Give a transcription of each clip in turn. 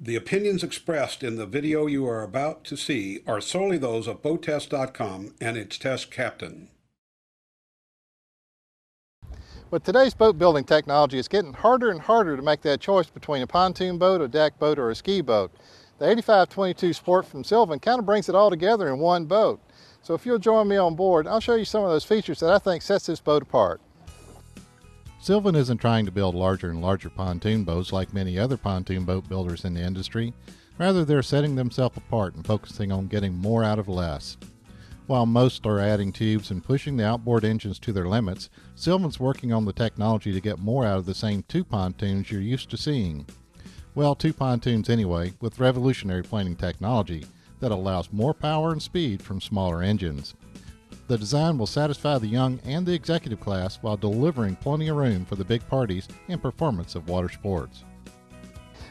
The opinions expressed in the video you are about to see are solely those of BoatTEST.com and its test captain. With today's boat building technology, it's getting harder and harder to make that choice between a pontoon boat, a deck boat, or a ski boat. The 8522 Sport from Sylvan kind of brings it all together in one boat. So if you'll join me on board, I'll show you some of those features that I think sets this boat apart. Sylvan isn't trying to build larger and larger pontoon boats like many other pontoon boat builders in the industry. Rather, they're setting themselves apart and focusing on getting more out of less. While most are adding tubes and pushing the outboard engines to their limits, Sylvan's working on the technology to get more out of the same two pontoons you're used to seeing. Well, two pontoons anyway, with revolutionary planing technology that allows more power and speed from smaller engines. The design will satisfy the young and the executive class while delivering plenty of room for the big parties and performance of water sports.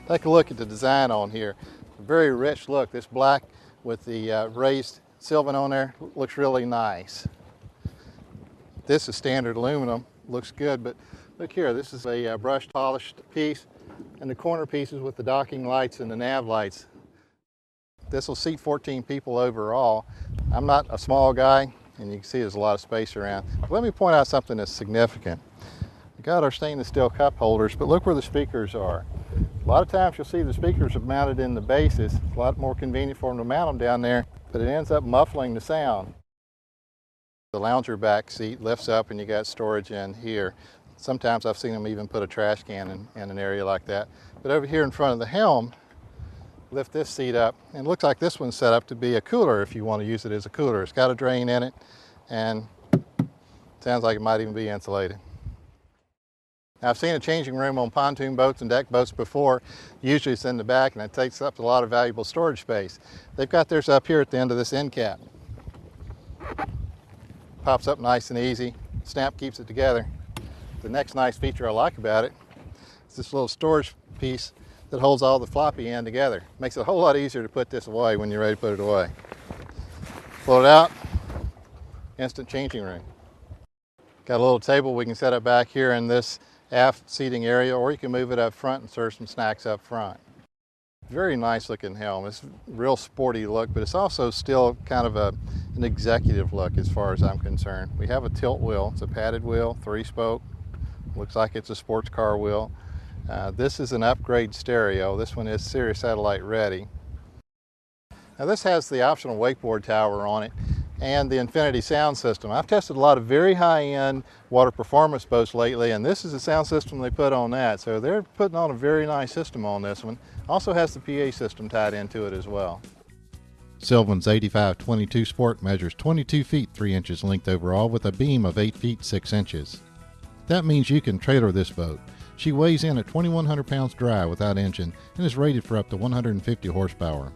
Take a look at the design on here. A very rich look. This black with the raised Sylvan on there looks really nice. This is standard aluminum, looks good, but look here, this is a brush polished piece, and the corner pieces with the docking lights and the nav lights. This will seat 14 people overall. I'm not a small guy, and you can see there's a lot of space around. But let me point out something that's significant. We got our stainless steel cup holders, but look where the speakers are. A lot of times you'll see the speakers are mounted in the bases. It's a lot more convenient for them to mount them down there, but it ends up muffling the sound. The lounger back seat lifts up and you got storage in here. Sometimes I've seen them even put a trash can in an area like that. But over here in front of the helm, lift this seat up, and it looks like this one's set up to be a cooler if you want to use it as a cooler. It's got a drain in it, and sounds like it might even be insulated. Now, I've seen a changing room on pontoon boats and deck boats before. Usually it's in the back, and it takes up a lot of valuable storage space. They've got theirs up here at the end of this end cap. Pops up nice and easy. Snap keeps it together. The next nice feature I like about it is this little storage piece that holds all the floppy end together. Makes it a whole lot easier to put this away when you're ready to put it away. Pull it out, instant changing room. Got a little table we can set up back here in this aft seating area, or you can move it up front and serve some snacks up front. Very nice looking helm. It's a real sporty look, but it's also still kind of an executive look as far as I'm concerned. We have a tilt wheel. It's a padded wheel, 3-spoke. Looks like it's a sports car wheel. This is an upgrade stereo. This one is Sirius Satellite ready. Now this has the optional wakeboard tower on it and the Infinity sound system. I've tested a lot of very high-end water performance boats lately, and this is the sound system they put on that. So they're putting on a very nice system on this one. Also has the PA system tied into it as well. Sylvan's 8522 Sport measures 22 feet 3 inches length overall with a beam of 8 feet 6 inches. That means you can trailer this boat. She weighs in at 2,100 pounds dry without engine and is rated for up to 150 horsepower.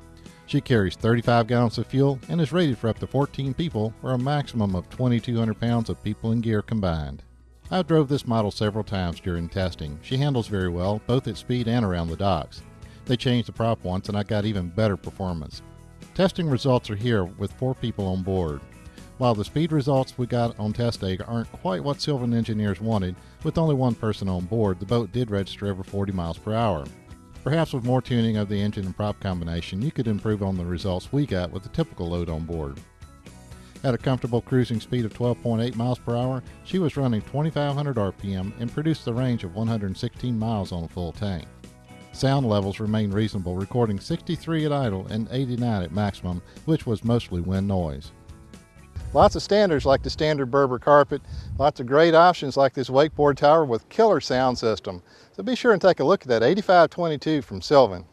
She carries 35 gallons of fuel and is rated for up to 14 people, or a maximum of 2,200 pounds of people and gear combined. I drove this model several times during testing. She handles very well, both at speed and around the docks. They changed the prop once and I got even better performance. Testing results are here with 4 people on board. While the speed results we got on test day aren't quite what Sylvan engineers wanted, with only 1 person on board, the boat did register over 40 miles per hour. Perhaps with more tuning of the engine and prop combination, you could improve on the results we got with the typical load on board. At a comfortable cruising speed of 12.8 miles per hour, she was running 2,500 RPM and produced a range of 116 miles on a full tank. Sound levels remained reasonable, recording 63 at idle and 89 at maximum, which was mostly wind noise. Lots of standards like the standard Berber carpet, lots of great options like this wakeboard tower with killer sound system. So be sure and take a look at that 8522 from Sylvan.